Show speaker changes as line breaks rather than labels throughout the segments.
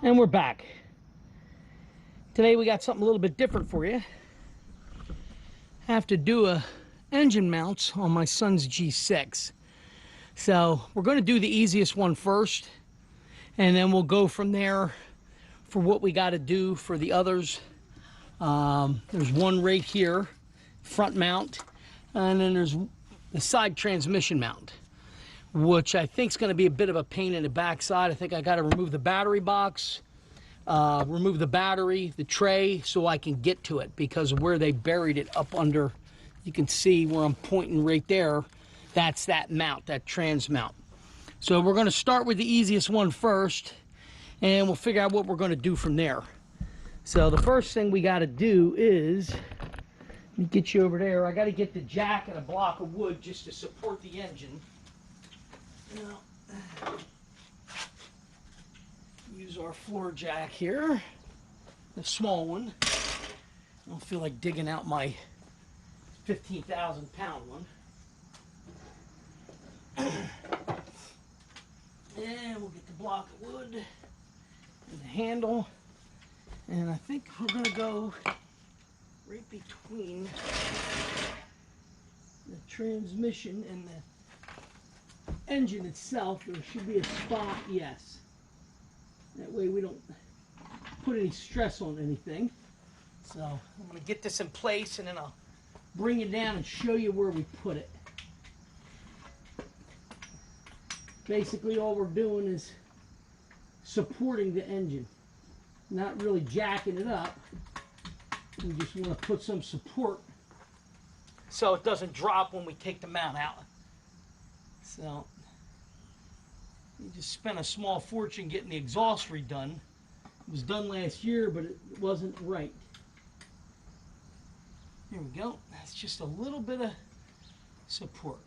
And we're back. Today we got something a little bit different for you. Have to do a engine mounts on my son's G6. So we're going to do the easiest one first, and then we'll go from there for what we got to do for the others. There's one right here, front mount, and then there's the side transmission mount, which I think is going to be a bit of a pain in the backside. I think I got to remove the battery box, remove the battery, the tray, so I can get to it, because of where they buried it up under. You can see where I'm pointing right there. That's that mount, that trans mount. So we're going to start with the easiest one first, and we'll figure out what we're going to do from there. So the first thing we got to do is, let me get you over there. I got to get the jack and a block of wood just to support the engine. Now, use our floor jack here, the small one. I don't feel like digging out my 15,000 pound one. And we'll get the block of wood and the handle. And I think we're going to go right between the transmission and the engine itself. There should be a spot, yes. That way we don't put any stress on anything. So I'm going to get this in place, and then I'll bring it down and show you where we put it. Basically all we're doing is supporting the engine, not really jacking it up. We just want to put some support so it doesn't drop when we take the mount out. So we just spent a small fortune getting the exhaust redone. It was done last year, but it wasn't right. Here we go. That's just a little bit of support.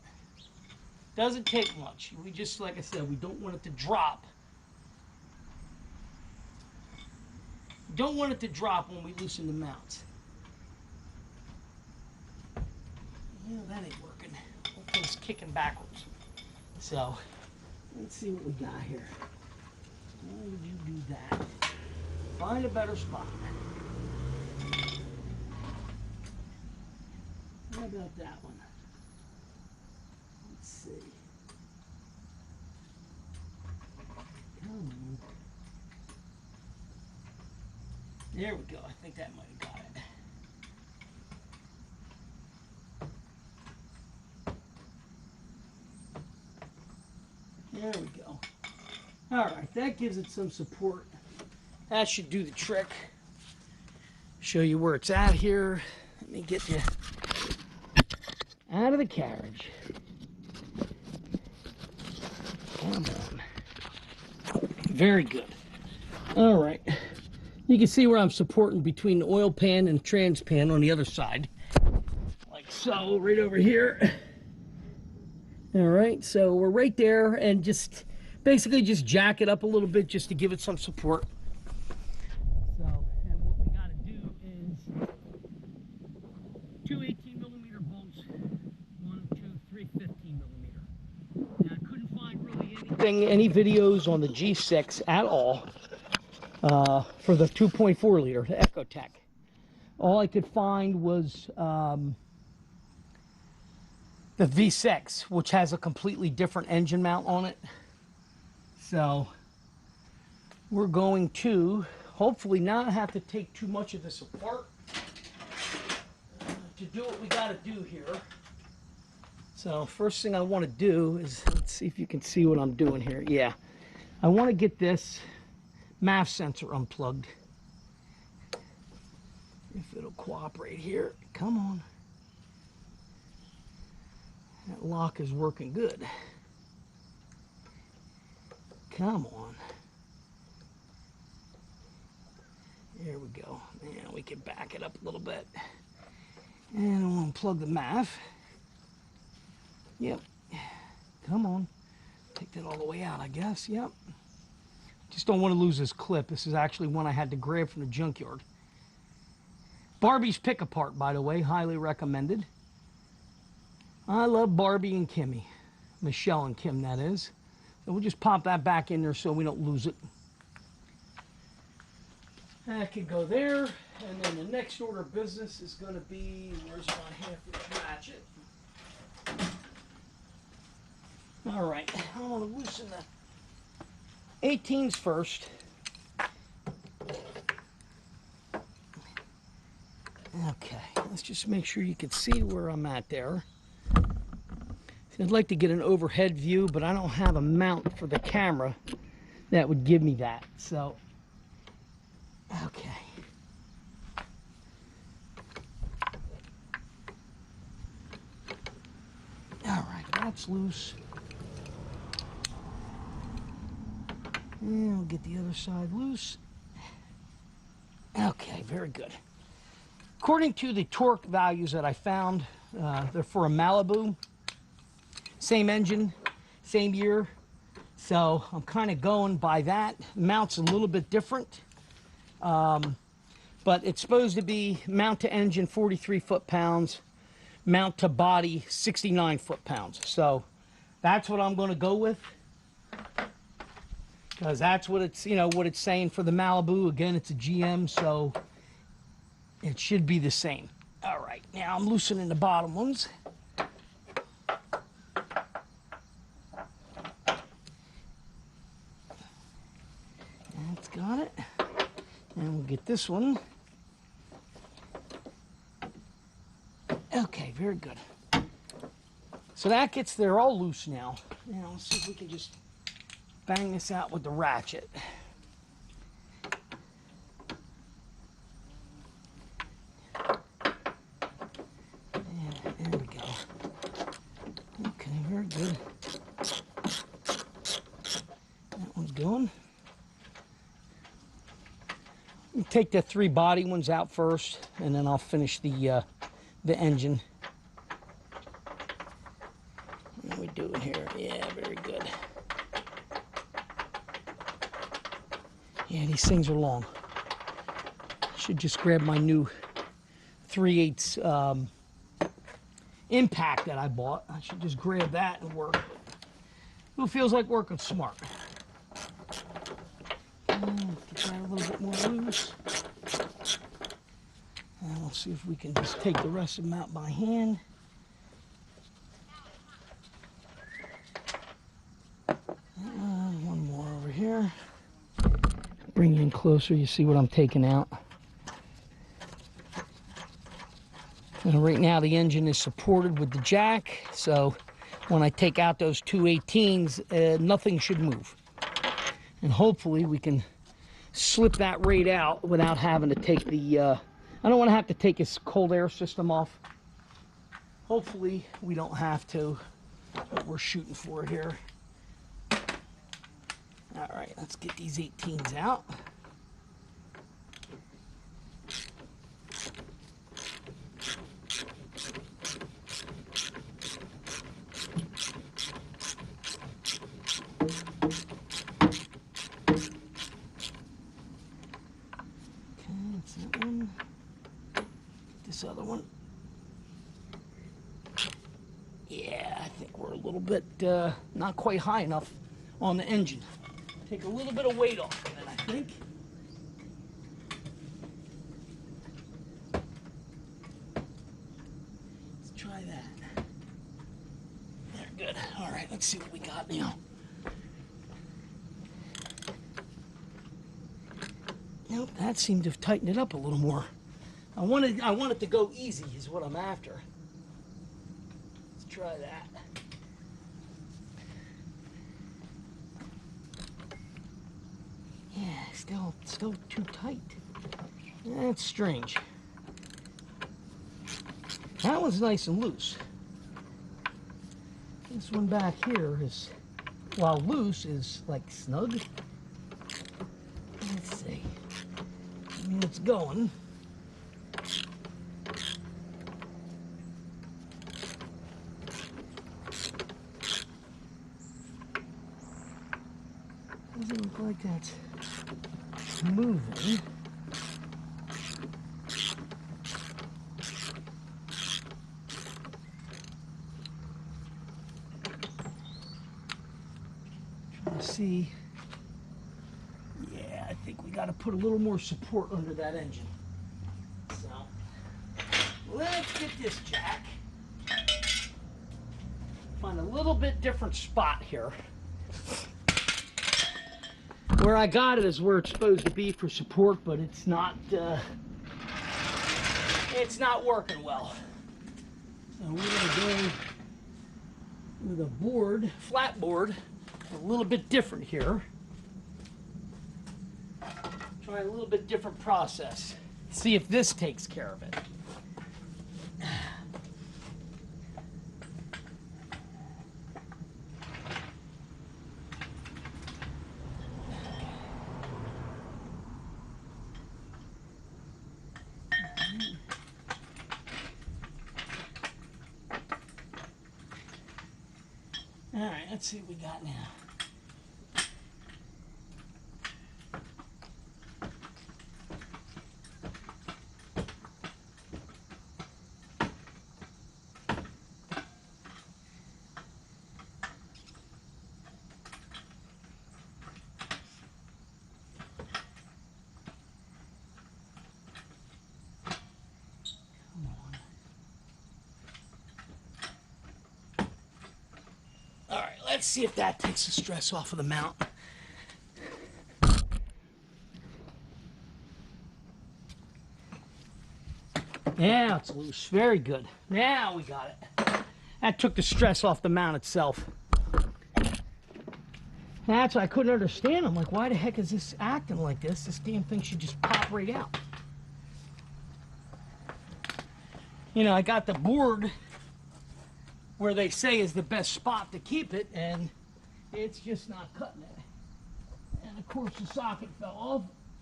Doesn't take much. We just, like I said, we don't want it to drop. Don't want it to drop when we loosen the mounts. Yeah, that ain't working. Whole thing's kicking backwards. So, let's see what we got here. Why would you do that? Find a better spot. How about that one? Let's see. Come on. There we go. I think that might have got it. There we go. Alright, that gives it some support. That should do the trick. Show you where it's at here. Let me get you out of the carriage. Come on. Very good. Alright. You can see where I'm supporting between the oil pan and trans pan on the other side. Like so, right over here. Alright, so we're right there, and just basically just jack it up a little bit just to give it some support. So, and what we got to do is two 18mm bolts, 1, 2, 3 15mm. Now, I couldn't find really any videos on the G6 at all for the 2.4 liter, the ecotech. All I could find was the V6, which has a completely different engine mount on it. So we're going to hopefully not have to take too much of this apart to do what we got to do here. So first thing I want to do is, let's see if you can see what I'm doing here. Yeah, I want to get this MAF sensor unplugged. If it'll cooperate here. Come on. That lock is working good. Come on. There we go. Now we can back it up a little bit. And we'll unplug the MAF. Yep. Come on. Take that all the way out, I guess. Yep. Just don't want to lose this clip. This is actually one I had to grab from the junkyard. Barbie's Pick Apart, by the way. Highly recommended. I love Barbie and Kimmy. Michelle and Kim, that is. So we'll just pop that back in there so we don't lose it. That can go there, and then the next order of business is going to be, where's my half-inch ratchet? All right, I want to loosen the 18s first. Okay, let's just make sure you can see where I'm at there. I'd like to get an overhead view, but I don't have a mount for the camera that would give me that. So, okay. All right, that's loose. And we'll get the other side loose. Okay, very good. According to the torque values that I found, they're for a Malibu. Same engine, same year. So I'm kind of going by that. Mount's a little bit different. But it's supposed to be mount to engine 43 foot-pounds, mount to body 69 foot-pounds. So that's what I'm going to go with. Because that's what it's, what it's saying for the Malibu. Again, it's a GM, so it should be the same. All right, now I'm loosening the bottom ones. That's got it. And we'll get this one. Okay, very good. So that gets there all loose now. Now let's see if we can just bang this out with the ratchet. There we go. Okay, very good. That one's going. Take the 3 body ones out first, and then I'll finish the engine. What are we doing here? Yeah, very good. Yeah, these things are long. Should just grab my new 3/8 impact that I bought. I should just grab that and work. Who feels like working smart? Get that a little bit more loose. And we'll see if we can just take the rest of them out by hand. One more over here. Bring you in closer, you see what I'm taking out. And right now the engine is supported with the jack, so when I take out those 2 18s, nothing should move. And hopefully we can slip that right out without having to take the, I don't want to have to take his cold air system off. Hopefully we don't have to, but we're shooting for it here. All right, let's get these 18s out. This other one. Yeah, I think we're a little bit not quite high enough on the engine. Take a little bit of weight off of it, I think. Let's try that. There, good. All right, let's see what we got now. Nope, that seemed to have tightened it up a little more. I want it to go easy is what I'm after. Let's try that. Yeah, still too tight. That's strange. That one's nice and loose. This one back here is, while loose, is like snug. Let's see. I mean, it's going. Doesn't look like that's moving. Trying to see. Yeah, I think we got got to put a little more support under that engine. So let's get this jack. Find a little bit different spot here. Where I got it is where it's supposed to be for support, but it's not working well. So we're going to go with a board, flat board, a little bit different here. Try a little bit different process. See if this takes care of it. All right, let's see what we got now. Let's see if that takes the stress off of the mount. Now it's loose. Very good. Now we got it. That took the stress off the mount itself. That's what I couldn't understand. I'm like, why the heck is this acting like this? This damn thing should just pop right out. You know, I got the board where they say is the best spot to keep it, and it's just not cutting it. And of course the socket fell off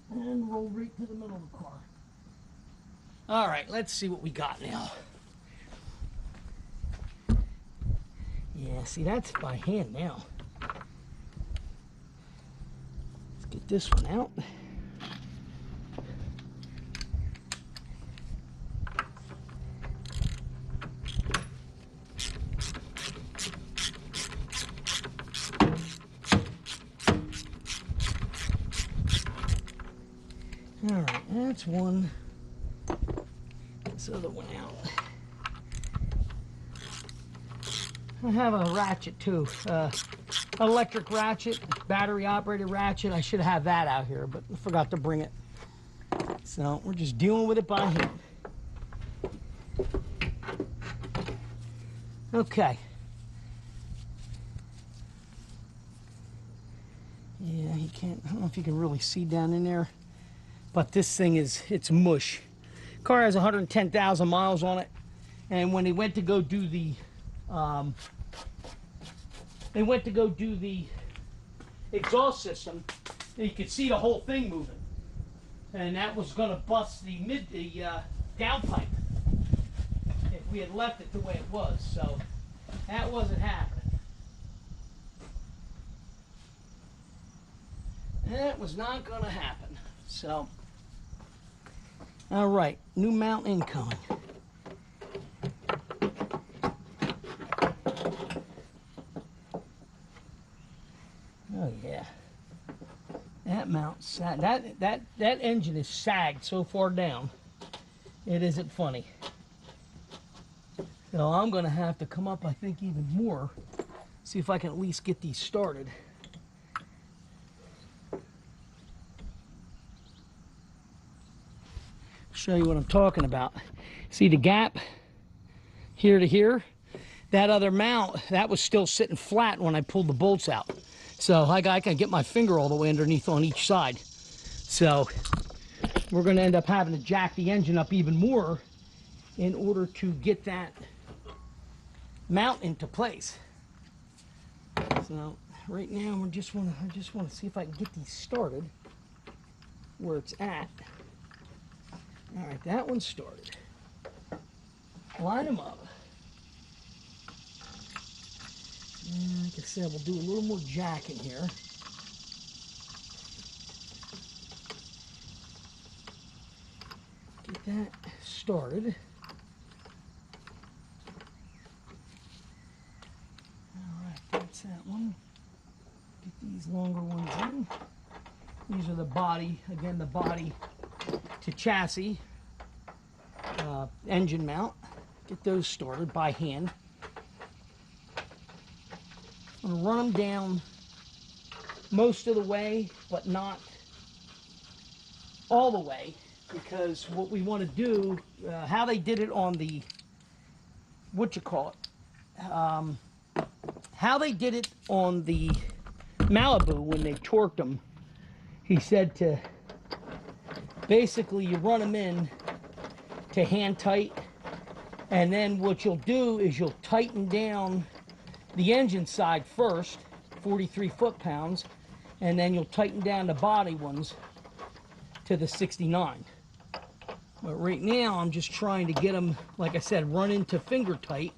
and rolled right to the middle of the car. All right, let's see what we got now. Yeah, see, that's by hand now. Let's get this one out. All right, that's one. This other one out. I have a ratchet too, electric ratchet, battery operated ratchet. I should have that out here, but I forgot to bring it. So we're just dealing with it by hand. Okay. Yeah, you can't, I don't know if you can really see down in there, but this thing is, it's mush. Car has 110,000 miles on it, and when they went to go do the exhaust system, you could see the whole thing moving, and that was going to bust the downpipe if we had left it the way it was. So that wasn't happening. That was not going to happen. So, all right, new mount incoming. Oh yeah, that mount sag. That engine is sagged so far down, it isn't funny. So I'm gonna have to come up, I think, even more. See if I can at least get these started. Show you what I'm talking about. See the gap here to here? That other mount, that was still sitting flat when I pulled the bolts out. So I can get my finger all the way underneath on each side. So we're going to end up having to jack the engine up even more in order to get that mount into place. So right now I just want to see if I can get these started where it's at. All right, that one's started. Line them up. And like I said, we'll do a little more jacking here. Get that started. All right, that's that one. Get these longer ones in. These are the body, again, the body to chassis engine mount. Get those started by hand. I'm going to run them down most of the way, but not all the way, because what we want to do, how they did it on the, how they did it on the Malibu when they torqued them, he said to basically you run them in to hand tight, and then what you'll do is you'll tighten down the engine side first, 43 foot-pounds, and then you'll tighten down the body ones to the 69. But right now I'm just trying to get them, like I said, run into finger tight,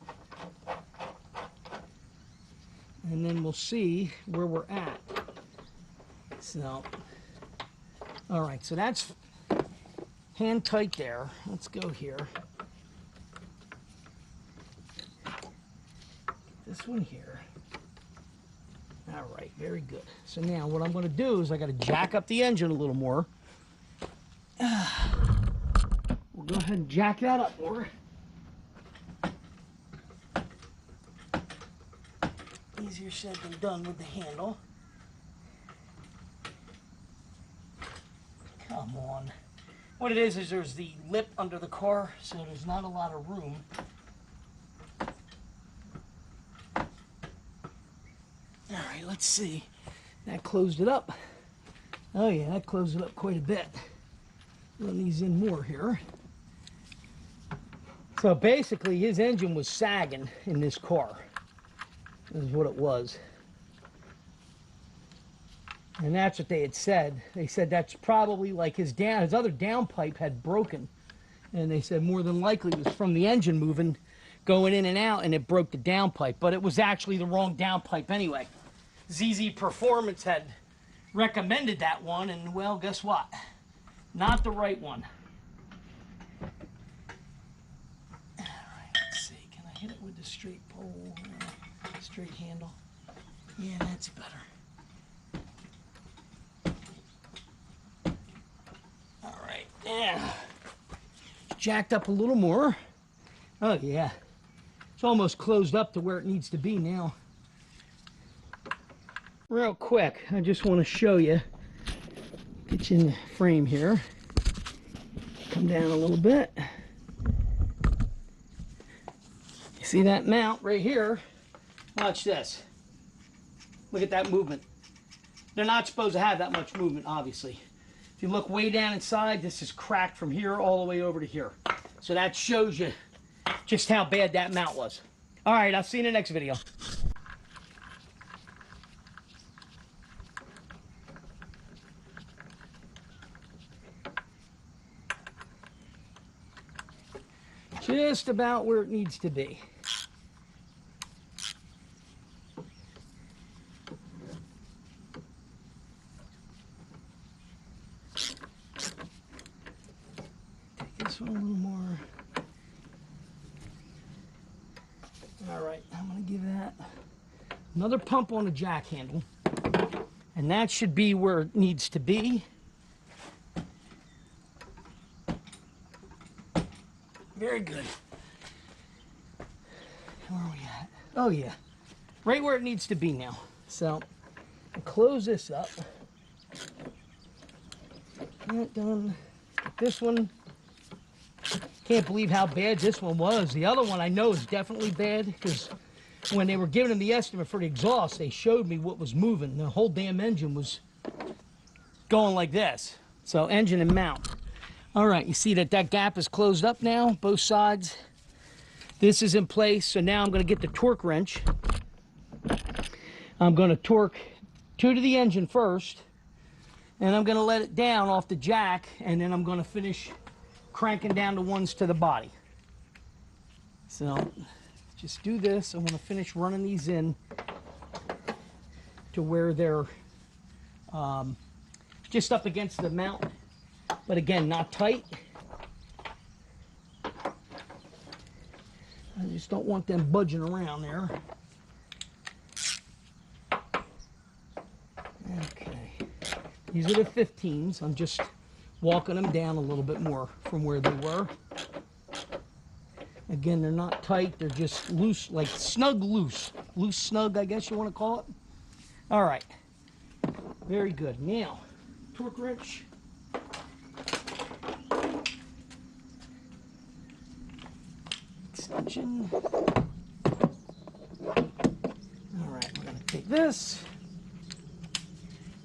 and then we'll see where we're at. So, all right, so that's hand tight there. Let's go here. This one here. All right, very good. So now what I'm going to do is I got to jack up the engine a little more. We'll go ahead and jack that up more. Easier said than done with the handle. Come on. What it is there's the lip under the car, so there's not a lot of room. All right, let's see. That closed it up. Oh yeah, that closed it up quite a bit. Run these in more here. So basically his engine was sagging in this car. This is what it was. And that's what they had said. They said that's probably like his other downpipe had broken. And they said more than likely it was from the engine moving, going in and out, and it broke the downpipe. But it was actually the wrong downpipe anyway. ZZ Performance had recommended that one, and well, guess what? Not the right one. All right, let's see. Can I hit it with the straight pole, straight handle? Yeah, that's better. All right, yeah. Jacked up a little more. Oh yeah, it's almost closed up to where it needs to be now. Real quick, I just want to show you, get you in the frame here, come down a little bit. You see that mount right here? Watch this. Look at that movement. They're not supposed to have that much movement, obviously. If you look way down inside, this is cracked from here all the way over to here. So that shows you just how bad that mount was. All right, I'll see you in the next video. Just about where it needs to be. Take this one a little more. All right, I'm going to give that another pump on the jack handle. And that should be where it needs to be. Very good. Where are we at? Oh yeah, right where it needs to be now. So I'll close this up. That done. Get this one. Can't believe how bad this one was. The other one I know is definitely bad, because when they were giving them the estimate for the exhaust, they showed me what was moving. The whole damn engine was going like this. So engine and mount. All right, you see that gap is closed up now, both sides. This is in place, so now I'm going to get the torque wrench. I'm going to torque two to the engine first, and I'm going to let it down off the jack, and then I'm going to finish cranking down the ones to the body. So just do this. I want to finish running these in to where they're just up against the mount. But again, not tight. I just don't want them budging around there. Okay. These are the 15s. I'm just walking them down a little bit more from where they were. Again, they're not tight. They're just loose, like snug loose. Loose snug, I guess you want to call it. All right. Very good. Now, torque wrench. Extension. All right, we're going to take this.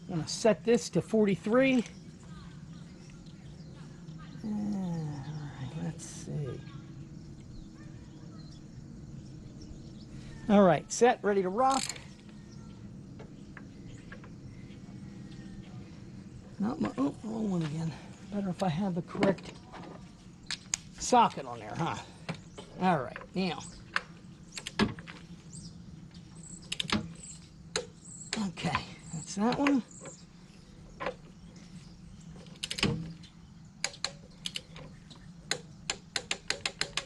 I'm going to set this to 43. All right, let's see. All right, set, ready to rock. Not my, oh, wrong one again. Better if I have the correct socket on there, huh? All right, now. Okay, that's that one.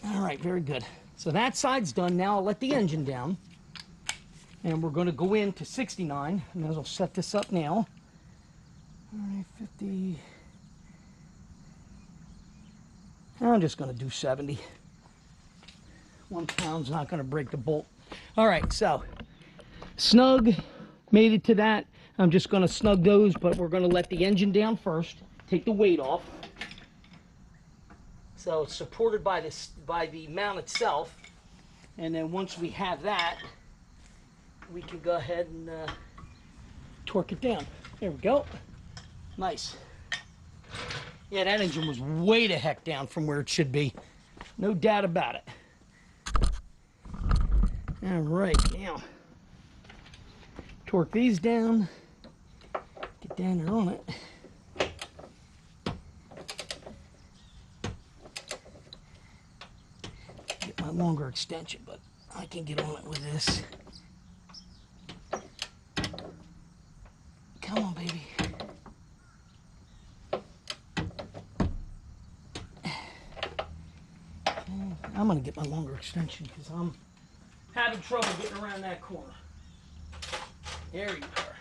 All right, very good. So that side's done. Now I'll let the engine down. And we're going to go into 69. And I'll set this up now. All right, 50. I'm just going to do 70. 1 pound's not going to break the bolt. All right, so snug, made it to that. I'm just going to snug those, but we're going to let the engine down first. Take the weight off. So it's supported by this, by the mount itself. And then once we have that, we can go ahead and torque it down. There we go. Nice. Yeah, that engine was way the heck down from where it should be. No doubt about it. All right, now torque these down. Get down there on it. Get my longer extension, but I can get on it with this. Come on, baby. I'm gonna get my longer extension because I'm having trouble getting around that corner. There you are.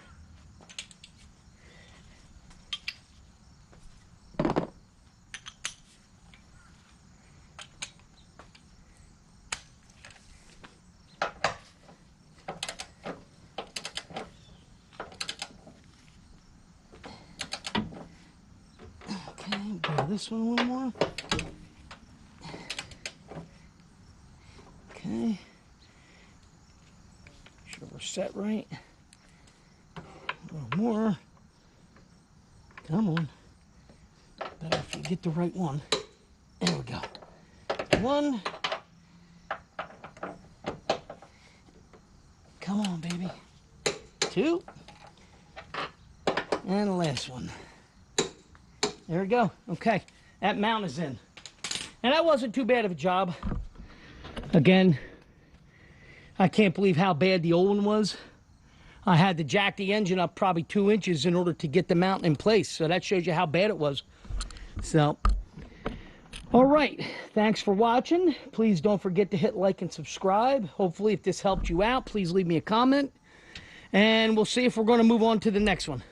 Okay, grab this one a little more. Okay. Sure we're set right. A little more. Come on. Better if you get the right one. There we go. 1. Come on, baby. 2. And the last one. There we go. Okay. That mount is in. And that wasn't too bad of a job. Again, I can't believe how bad the old one was. I had to jack the engine up probably 2 inches in order to get the mount in place. So that shows you how bad it was. So, all right. Thanks for watching. Please don't forget to hit like and subscribe. Hopefully, if this helped you out, please leave me a comment. And we'll see if we're going to move on to the next one.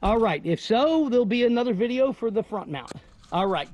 All right. If so, there'll be another video for the front mount. All right.